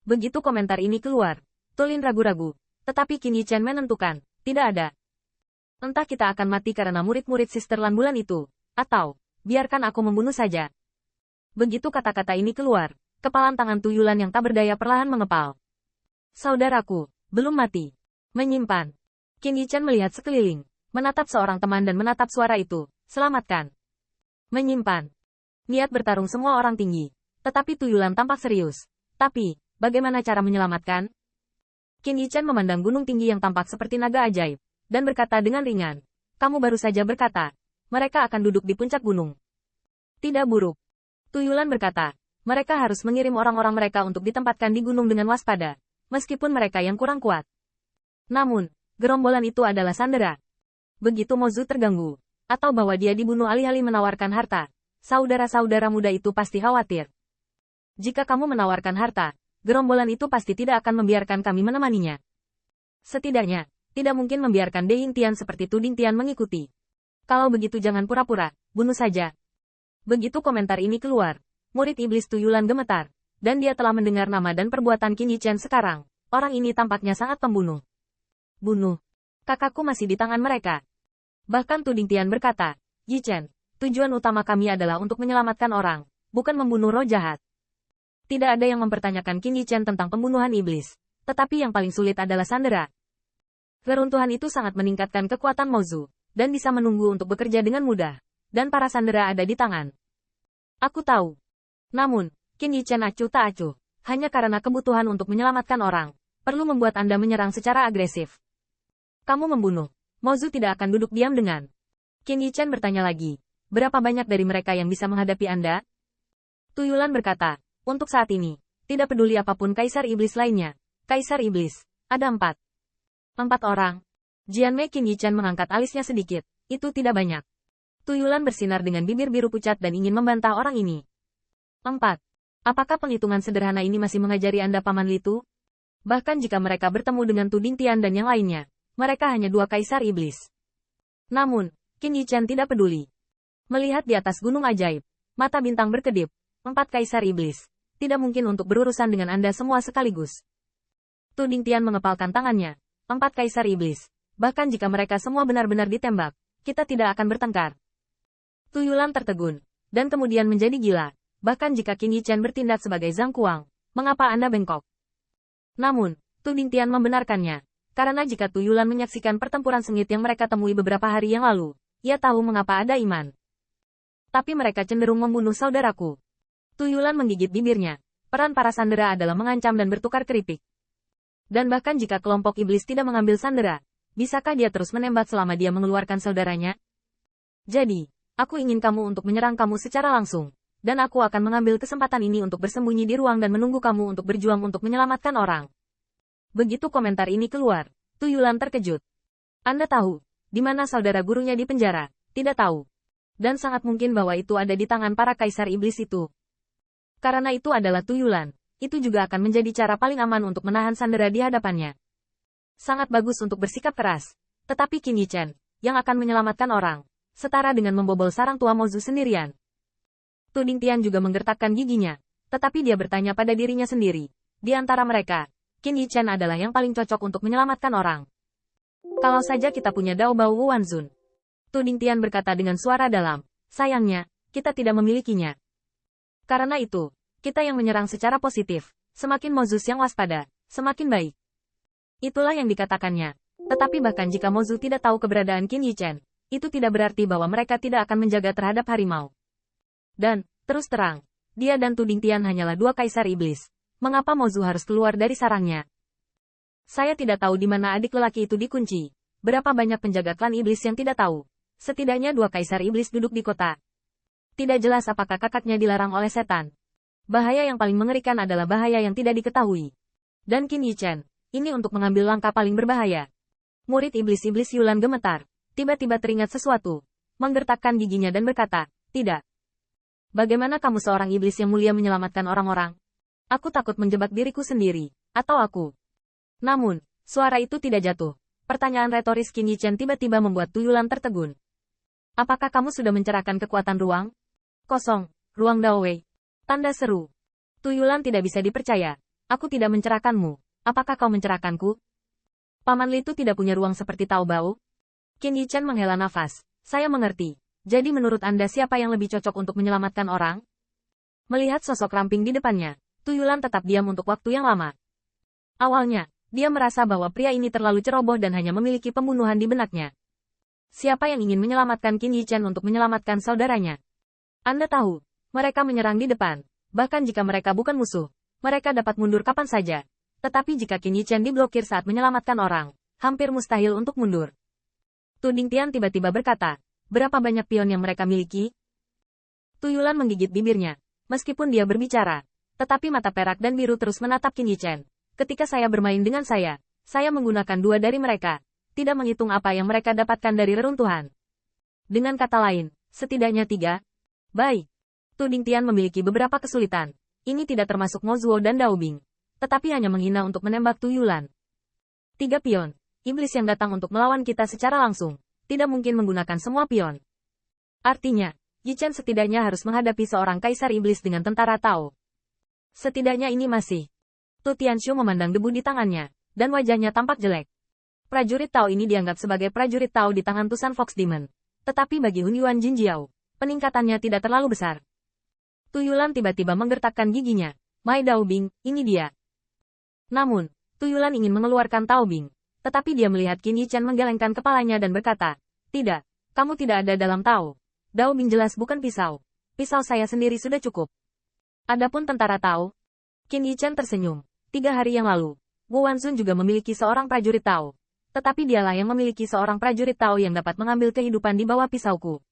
Begitu komentar ini keluar, Tulin ragu-ragu. Tetapi Qin Yichen menentukan, tidak ada. Entah kita akan mati karena murid-murid Sister Lan Bulan itu, atau, biarkan aku membunuh saja. Begitu kata-kata ini keluar, kepalan tangan tuyulan yang tak berdaya perlahan mengepal. Saudaraku, belum mati. Menyimpan. Qin Yichen melihat sekeliling, menatap seorang teman dan menatap suara itu, selamatkan. Menyimpan. Niat bertarung semua orang tinggi, tetapi tuyulan tampak serius. Tapi, bagaimana cara menyelamatkan? Qin Yichen memandang gunung tinggi yang tampak seperti naga ajaib, dan berkata dengan ringan, kamu baru saja berkata, mereka akan duduk di puncak gunung. Tidak buruk. Tuyulan berkata, mereka harus mengirim orang-orang mereka untuk ditempatkan di gunung dengan waspada, meskipun mereka yang kurang kuat. Namun, gerombolan itu adalah sandera. Begitu Mozu terganggu, atau bahwa dia dibunuh alih-alih menawarkan harta, saudara-saudara muda itu pasti khawatir. Jika kamu menawarkan harta, gerombolan itu pasti tidak akan membiarkan kami menemaninya. Setidaknya, tidak mungkin membiarkan Deing Tian seperti Tuding Tian mengikuti. Kalau begitu jangan pura-pura, bunuh saja. Begitu komentar ini keluar, murid iblis tuyulan gemetar, dan dia telah mendengar nama dan perbuatan Qin Yichen sekarang. Orang ini tampaknya sangat pembunuh. Bunuh. Kakakku masih di tangan mereka. Bahkan Tuding Tian berkata, Yichen, tujuan utama kami adalah untuk menyelamatkan orang, bukan membunuh roh jahat. Tidak ada yang mempertanyakan Qin Yichen tentang pembunuhan iblis, tetapi yang paling sulit adalah sandera. Keruntuhan itu sangat meningkatkan kekuatan Mozu, dan bisa menunggu untuk bekerja dengan mudah, dan para sandera ada di tangan. Aku tahu. Namun, Qin Yichen acuh tak acuh, hanya karena kebutuhan untuk menyelamatkan orang, perlu membuat Anda menyerang secara agresif. Kamu membunuh. Mozu tidak akan duduk diam dengan. Qin Yichen bertanya lagi, berapa banyak dari mereka yang bisa menghadapi Anda? Tuyulan berkata, untuk saat ini, tidak peduli apapun Kaisar Iblis lainnya. Kaisar Iblis, ada 4. 4 orang. Jianmei Qin Yichen mengangkat alisnya sedikit, itu tidak banyak. Tuyulan bersinar dengan bibir biru pucat dan ingin membantah orang ini. 4. Apakah penghitungan sederhana ini masih mengajari Anda Paman Litu? Bahkan jika mereka bertemu dengan Tuding Tian dan yang lainnya, mereka hanya 2 Kaisar Iblis. Namun, Qin Yichen tidak peduli. Melihat di atas gunung ajaib, mata bintang berkedip, 4 Kaisar Iblis. Tidak mungkin untuk berurusan dengan Anda semua sekaligus. Tuding Tian mengepalkan tangannya. 4 Kaisar Iblis. Bahkan jika mereka semua benar-benar ditembak, kita tidak akan bertengkar. Tuyulan tertegun, dan kemudian menjadi gila. Bahkan jika Qin Yichen bertindak sebagai Zhang Kuang, mengapa Anda bengkok? Namun, Tuding Tian membenarkannya. Karena jika Tuyulan menyaksikan pertempuran sengit yang mereka temui beberapa hari yang lalu, ia tahu mengapa ada iman. Tapi mereka cenderung membunuh saudaraku. Tuyulan menggigit bibirnya. Peran para sandera adalah mengancam dan bertukar keripik. Dan bahkan jika kelompok iblis tidak mengambil sandera, bisakah dia terus menembak selama dia mengeluarkan saudaranya? Jadi, aku ingin kamu untuk menyerang kamu secara langsung, dan aku akan mengambil kesempatan ini untuk bersembunyi di ruang dan menunggu kamu untuk berjuang untuk menyelamatkan orang. Begitu komentar ini keluar, Tuyulan terkejut. Anda tahu, di mana saudara gurunya di penjara? Tidak tahu. Dan sangat mungkin bahwa itu ada di tangan para kaisar iblis itu. Karena itu adalah Tuyulan, itu juga akan menjadi cara paling aman untuk menahan sandera di hadapannya. Sangat bagus untuk bersikap keras, tetapi Qin Yichen, yang akan menyelamatkan orang, setara dengan membobol sarang tua Mozu sendirian. Tuding Tian juga menggertakkan giginya, tetapi dia bertanya pada dirinya sendiri. Di antara mereka, Qin Yichen adalah yang paling cocok untuk menyelamatkan orang. Kalau saja kita punya Dao Bao Wanzun. Tuding Tian berkata dengan suara dalam, sayangnya, kita tidak memilikinya. Karena itu, kita yang menyerang secara positif, semakin Mozu yang waspada, semakin baik. Itulah yang dikatakannya. Tetapi bahkan jika Mozu tidak tahu keberadaan Qin Yichen, itu tidak berarti bahwa mereka tidak akan menjaga terhadap harimau. Dan, terus terang, dia dan Tuding Tian hanyalah 2 Kaisar Iblis. Mengapa Mozu harus keluar dari sarangnya? Saya tidak tahu di mana adik lelaki itu dikunci. Berapa banyak penjaga klan iblis yang tidak tahu. Setidaknya 2 Kaisar Iblis duduk di kota. Tidak jelas apakah kakaknya dilarang oleh setan. Bahaya yang paling mengerikan adalah bahaya yang tidak diketahui. Dan Qin Yichen, ini untuk mengambil langkah paling berbahaya. Murid iblis-iblis Yulan gemetar. Tiba-tiba teringat sesuatu. Menggertakkan giginya dan berkata, tidak. Bagaimana kamu seorang iblis yang mulia menyelamatkan orang-orang? Aku takut menjebak diriku sendiri. Atau aku. Namun, suara itu tidak jatuh. Pertanyaan retoris Qin Yichen tiba-tiba membuat Tuyulan tertegun. Apakah kamu sudah mencerahkan kekuatan ruang? Kosong. Ruang Dao Wei. Tanda seru. Tuyulan tidak bisa dipercaya. Aku tidak mencerahkanmu. Apakah kau mencerahkanku? Paman Li itu tidak punya ruang seperti Tao Bao. Qin Yichen menghela nafas. Saya mengerti. Jadi menurut Anda siapa yang lebih cocok untuk menyelamatkan orang? Melihat sosok ramping di depannya, Tuyulan tetap diam untuk waktu yang lama. Awalnya, dia merasa bahwa pria ini terlalu ceroboh dan hanya memiliki pembunuhan di benaknya. Siapa yang ingin menyelamatkan Qin Yichen untuk menyelamatkan saudaranya? Anda tahu, mereka menyerang di depan. Bahkan jika mereka bukan musuh, mereka dapat mundur kapan saja. Tetapi jika Qin Yichen diblokir saat menyelamatkan orang, hampir mustahil untuk mundur. Tu Dingtian tiba-tiba berkata, berapa banyak pion yang mereka miliki? Tuyulan menggigit bibirnya. Meskipun dia berbicara, tetapi mata perak dan biru terus menatap Qin Yichen. Ketika saya bermain dengan saya menggunakan 2 dari mereka, tidak menghitung apa yang mereka dapatkan dari reruntuhan. Dengan kata lain, setidaknya 3. Baik. Tu Dingtian memiliki beberapa kesulitan. Ini tidak termasuk Ngo Zuo dan Dao Bing, tetapi hanya menghina untuk menembak Tuyulan. 3 pion. Iblis yang datang untuk melawan kita secara langsung, tidak mungkin menggunakan semua pion. Artinya, Yichen setidaknya harus menghadapi seorang kaisar iblis dengan tentara Tao. Setidaknya ini masih. Tu Tianshu memandang debu di tangannya, dan wajahnya tampak jelek. Prajurit Tao ini dianggap sebagai prajurit Tao di tangan Tusan Fox Demon. Tetapi bagi Hunyuan Jinjiao, peningkatannya tidak terlalu besar. Tuyulan tiba-tiba menggertakkan giginya. Mai Dao Bing, ini dia. Namun, Tuyulan ingin mengeluarkan Tao Bing. Tetapi dia melihat Qin Yichen menggelengkan kepalanya dan berkata, tidak, kamu tidak ada dalam Tao. Dao Bing jelas bukan pisau. Pisau saya sendiri sudah cukup. Adapun tentara Tao, Qin Yichen tersenyum. 3 hari yang lalu, Wu Wanzun juga memiliki seorang prajurit Tao. Tetapi dialah yang memiliki seorang prajurit Tao yang dapat mengambil kehidupan di bawah pisauku.